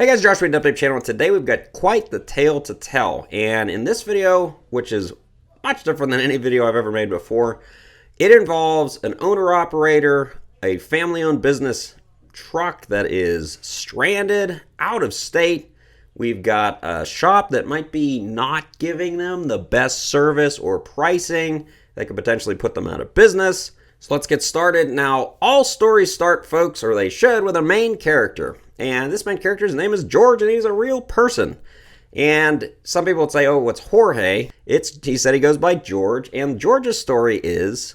Hey guys, Josh with the Update channel, and today we've got quite the tale to tell. And in this video, which is much different than any video I've ever made before, it involves an owner-operator, a family-owned business truck that is stranded out of state. We've got a shop that might be not giving them the best service or pricing that could potentially put them out of business. So let's get started. Now, all stories start, folks, or they should, with a main character. And this main character's name is George, and he's a real person. And some people would say, oh, what's Jorge? He said he goes by George. And George's story is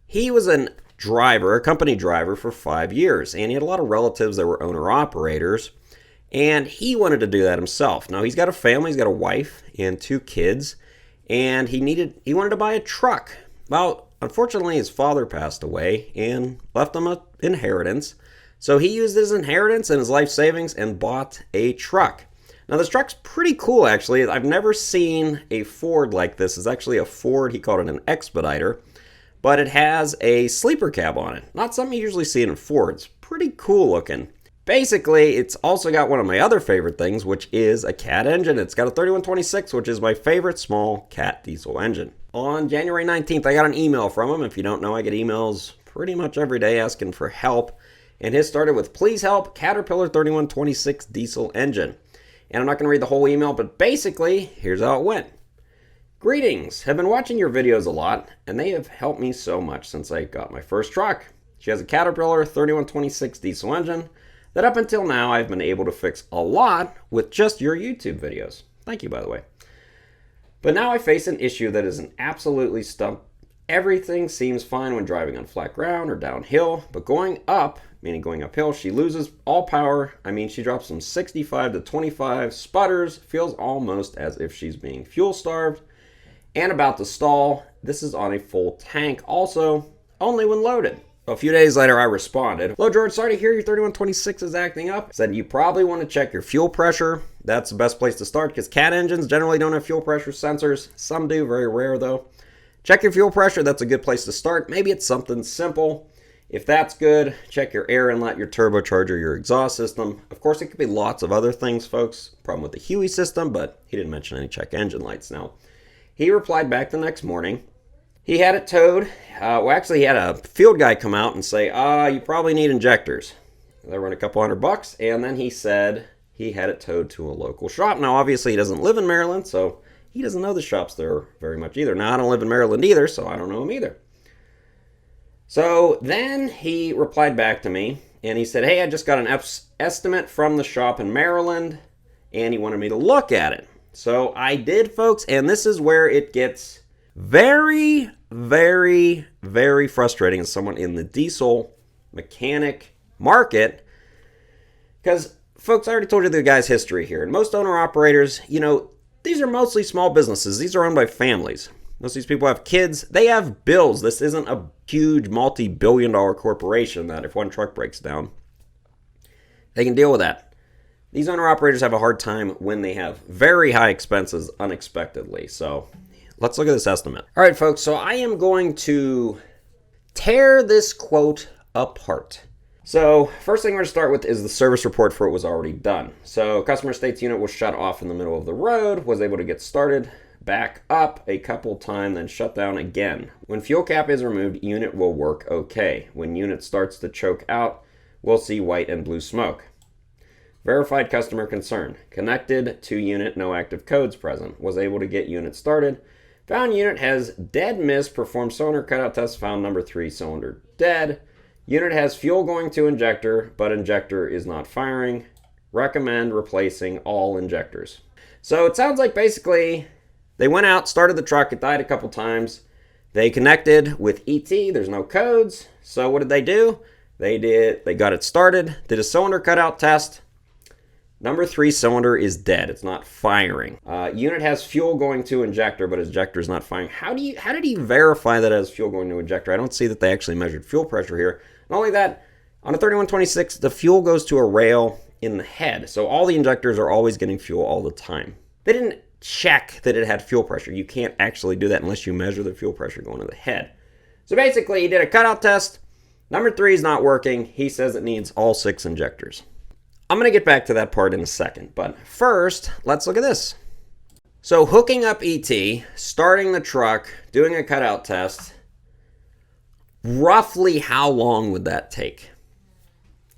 he was a company driver for 5 years. And he had a lot of relatives that were owner-operators. And he wanted to do that himself. Now, he's got a family. He's got a wife and 2 kids. And he wanted to buy a truck. Well, unfortunately, his father passed away and left him an inheritance. So he used his inheritance and his life savings and bought a truck. Now, this truck's pretty cool, actually. I've never seen a Ford like this. It's actually a Ford. He called it an Expediter. But it has a sleeper cab on it. Not something you usually see in Fords. Pretty cool looking. Basically, it's also got one of my other favorite things, which is a Cat engine. It's got a 3126, which is my favorite small Cat diesel engine. On January 19th, I got an email from him. If you don't know, I get emails pretty much every day asking for help. And his started with, please help, Caterpillar 3126 diesel engine. And I'm not going to read the whole email, but basically, here's how it went. Greetings. Have been watching your videos a lot, and they have helped me so much since I got my first truck. She has a Caterpillar 3126 diesel engine that up until now I've been able to fix a lot with just your YouTube videos. Thank you, by the way. But now I face an issue that is an absolutely stump. Everything seems fine when driving on flat ground or downhill, but going up, meaning going uphill, she loses all power. I mean, she drops from 65 to 25, sputters, feels almost as if she's being fuel starved, and about to stall. This is on a full tank, also only when loaded. A few days later, I responded, hello, George, sorry to hear your 3126 is acting up. Said you probably want to check your fuel pressure. That's the best place to start because Cat engines generally don't have fuel pressure sensors. Some do, very rare though. Check your fuel pressure. That's a good place to start. Maybe it's something simple. If that's good, check your air inlet, your turbocharger, your exhaust system. Of course, it could be lots of other things, folks. Problem with the Huey system, but he didn't mention any check engine lights. Now, he replied back the next morning. He had it towed. He had a field guy come out and say, you probably need injectors. They run a couple $100, and then he said he had it towed to a local shop. Now, obviously, he doesn't live in Maryland, so he doesn't know the shops there very much either. Now, I don't live in Maryland either, so I don't know him either. So then he replied back to me, and he said, hey, I just got an estimate from the shop in Maryland, and he wanted me to look at it. So I did, folks, and this is where it gets very, very, very frustrating as someone in the diesel mechanic market. Because, folks, I already told you the guy's history here. And most owner-operators, these are mostly small businesses. These are owned by families. Most of these people have kids. They have bills. This isn't a huge multi-billion-dollar corporation that if one truck breaks down, they can deal with that. These owner-operators have a hard time when they have very high expenses unexpectedly. So let's look at this estimate. All right, folks, so I am going to tear this quote apart. So first thing we're going to start with is the service report for it was already done. So customer states unit was shut off in the middle of the road, was able to get started, back up a couple times, then shut down again. When fuel cap is removed, unit will work okay. When unit starts to choke out, we'll see white and blue smoke. Verified customer concern. Connected to unit, no active codes present. Was able to get unit started. Found unit has dead miss. Performed cylinder cutout test. Found number 3 cylinder dead. Unit has fuel going to injector, but injector is not firing. Recommend replacing all injectors. So it sounds like basically they went out, started the truck, it died a couple times. They connected with ET, there's no codes. So what did they do? They got it started, did a cylinder cutout test. Number 3 cylinder is dead. It's not firing. Unit has fuel going to injector, but injector is not firing. How did he verify that it has fuel going to injector? I don't see that they actually measured fuel pressure here. Not only that, on a 3126, the fuel goes to a rail in the head. So all the injectors are always getting fuel all the time. They didn't check that it had fuel pressure. You can't actually do that unless you measure the fuel pressure going to the head. So basically, he did a cutout test. Number 3 is not working. He says it needs all 6 injectors. I'm going to get back to that part in a second, but first, let's look at this. So hooking up ET, starting the truck, doing a cutout test, roughly how long would that take?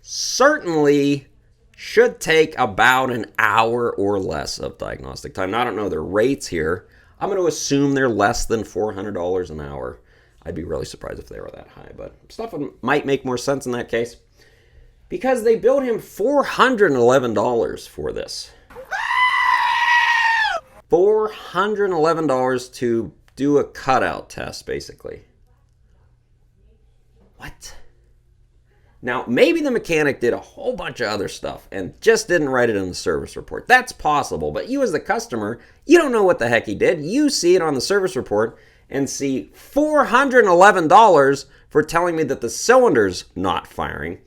Certainly should take about an hour or less of diagnostic time. Now, I don't know their rates here. I'm going to assume they're less than $400 an hour. I'd be really surprised if they were that high, but stuff might make more sense in that case. Because they billed him $411 for this. $411 to do a cutout test, basically. What? Now, maybe the mechanic did a whole bunch of other stuff and just didn't write it in the service report. That's possible, but you as the customer, you don't know what the heck he did. You see it on the service report and see $411 for telling me that the cylinder's not firing.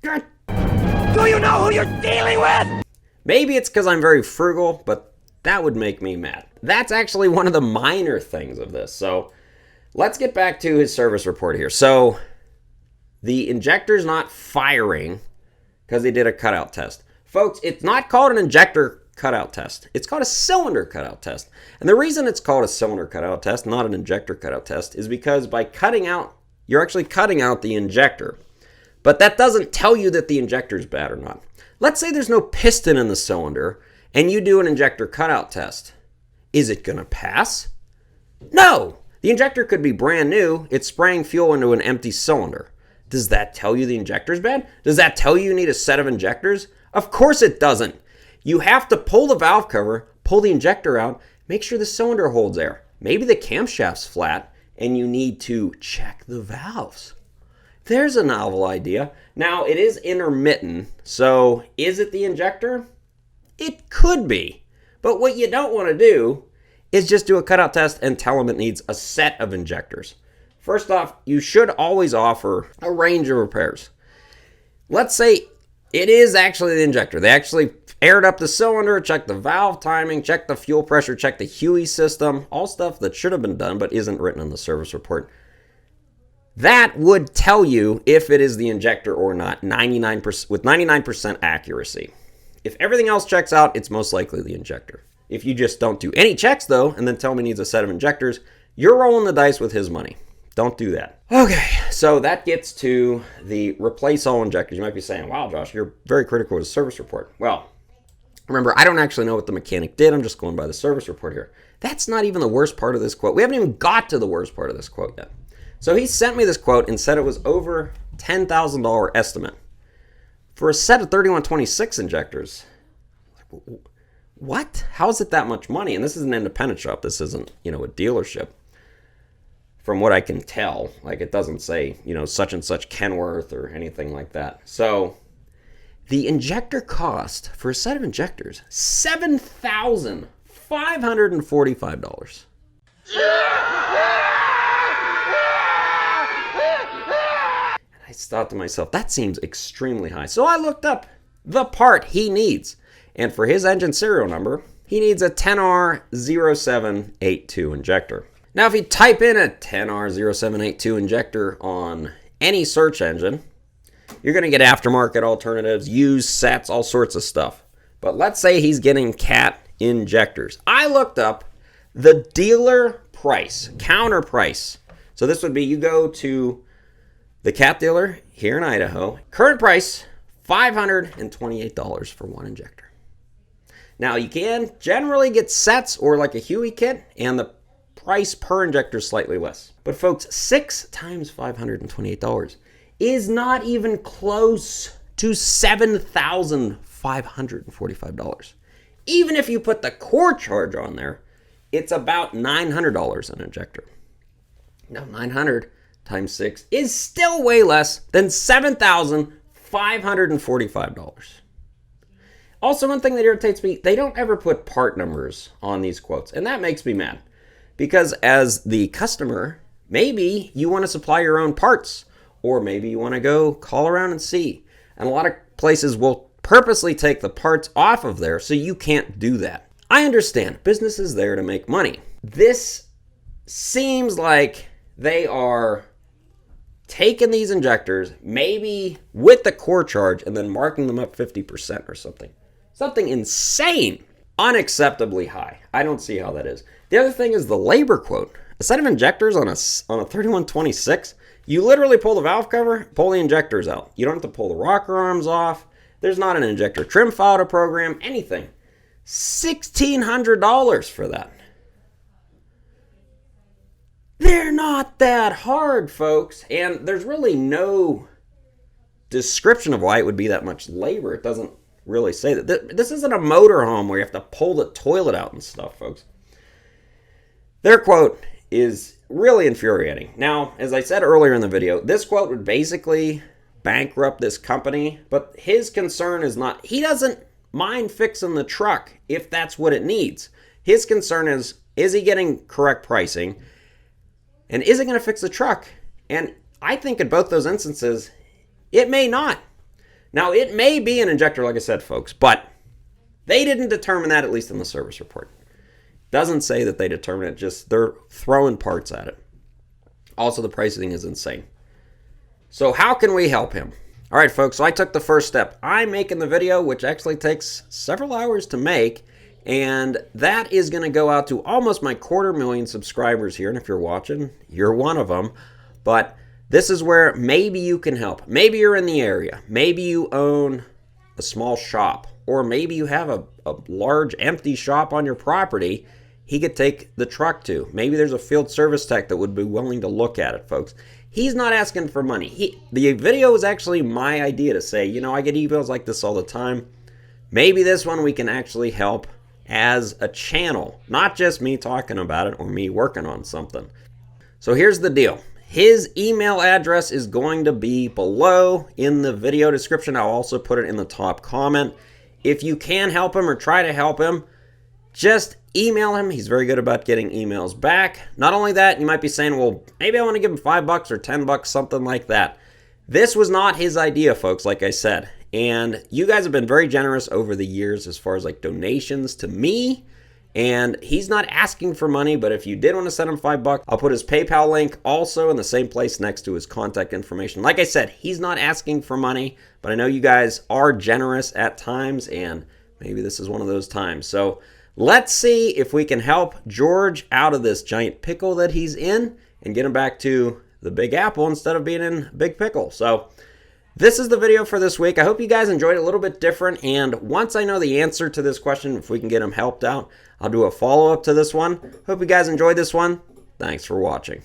Do you know who you're dealing with? Maybe it's because I'm very frugal, but that would make me mad. That's actually one of the minor things of this. So let's get back to his service report here. So the injector's not firing because they did a cutout test. Folks, it's not called an injector cutout test. It's called a cylinder cutout test. And the reason it's called a cylinder cutout test, not an injector cutout test, is because by cutting out, you're actually cutting out the injector. But that doesn't tell you that the injector's bad or not. Let's say there's no piston in the cylinder and you do an injector cutout test. Is it going to pass? No. The injector could be brand new. It's spraying fuel into an empty cylinder. Does that tell you the injector's bad? Does that tell you need a set of injectors? Of course it doesn't. You have to pull the valve cover, pull the injector out, make sure the cylinder holds air. Maybe the camshaft's flat and you need to check the valves. There's a novel idea. Now, it is intermittent, so is it the injector? It could be. But what you don't want to do is just do a cutout test and tell them it needs a set of injectors. First off, you should always offer a range of repairs. Let's say it is actually the injector. They actually aired up the cylinder, checked the valve timing, checked the fuel pressure, checked the HUE system, all stuff that should have been done but isn't written in the service report. That would tell you if it is the injector or not, 99% with 99% accuracy. If everything else checks out, it's most likely the injector. If you just don't do any checks, though, and then tell me he needs a set of injectors, you're rolling the dice with his money. Don't do that. Okay, so that gets to the replace all injectors. You might be saying, wow, Josh, you're very critical of the service report. Well, remember, I don't actually know what the mechanic did. I'm just going by the service report here. That's not even the worst part of this quote. We haven't even got to the worst part of this quote yet. So he sent me this quote and said it was over $10,000 estimate for a set of 3126 injectors. What? How is it that much money? And this is an independent shop. This isn't, a dealership. From what I can tell, like it doesn't say, such and such Kenworth or anything like that. So the injector cost for a set of injectors, $7,545. I thought to myself, that seems extremely high. So I looked up the part he needs. And for his engine serial number, he needs a 10R0782 injector. Now, if you type in a 10R0782 injector on any search engine, you're going to get aftermarket alternatives, used sets, all sorts of stuff. But let's say he's getting Cat injectors. I looked up the dealer price, counter price. So this would be, you go to the Cat dealer here in Idaho. Current price, $528 for one injector. Now, you can generally get sets or like a HUE kit, and the price per injector is slightly less. But folks, 6 times $528 is not even close to $7,545. Even if you put the core charge on there, it's about $900 an injector. Now, 900 times 6 is still way less than $7,545. Also, one thing that irritates me, they don't ever put part numbers on these quotes, and that makes me mad. Because as the customer, maybe you want to supply your own parts, or maybe you want to go call around and see. And a lot of places will purposely take the parts off of there so you can't do that. I understand, business is there to make money. This seems like they are taking these injectors, maybe with the core charge, and then marking them up 50% or something. Something insane. Unacceptably high. I don't see how that is. The other thing is the labor quote. A set of injectors on a 3126, you literally pull the valve cover, pull the injectors out. You don't have to pull the rocker arms off. There's not an injector trim file to program, anything. $1,600 for that. They're not that hard, folks. And there's really no description of why it would be that much labor. It doesn't really say that. This isn't a motorhome where you have to pull the toilet out and stuff, folks. Their quote is really infuriating. Now, as I said earlier in the video, this quote would basically bankrupt this company, but his concern is not, he doesn't mind fixing the truck if that's what it needs. His concern is he getting correct pricing, and is it going to fix the truck? And I think in both those instances, it may not. Now, it may be an injector, like I said, folks, but they didn't determine that, at least in the service report. Doesn't say that they determined it, just they're throwing parts at it. Also, the pricing is insane. So how can we help him? All right, folks, so I took the first step. I'm making the video, which actually takes several hours to make, and that is going to go out to almost my 250,000 subscribers here, and if you're watching, you're one of them. But this is where maybe you can help. Maybe you're in the area. Maybe you own a small shop, or maybe you have a large empty shop on your property he could take the truck to. Maybe there's a field service tech that would be willing to look at it, folks. He's not asking for money. The video was actually my idea to say, you know, I get emails like this all the time. Maybe this one we can actually help as a channel, not just me talking about it or me working on something. So here's the deal. His email address is going to be below in the video description. I'll also put it in the top comment. If you can help him or try to help him, just email him. He's very good about getting emails back. Not only that, you might be saying, well, maybe I want to give him $5 or $10, something like that. This was not his idea, folks, like I said. And you guys have been very generous over the years as far as like donations to me. And he's not asking for money, but if you did want to send him $5, I'll put his PayPal link also in the same place next to his contact information. Like I said, he's not asking for money, but I know you guys are generous at times, and maybe this is one of those times. So let's see if we can help George out of this giant pickle that he's in and get him back to the Big Apple instead of being in Big Pickle. So this is the video for this week. I hope you guys enjoyed it a little bit different. And once I know the answer to this question, if we can get him helped out, I'll do a follow-up to this one. Hope you guys enjoyed this one. Thanks for watching.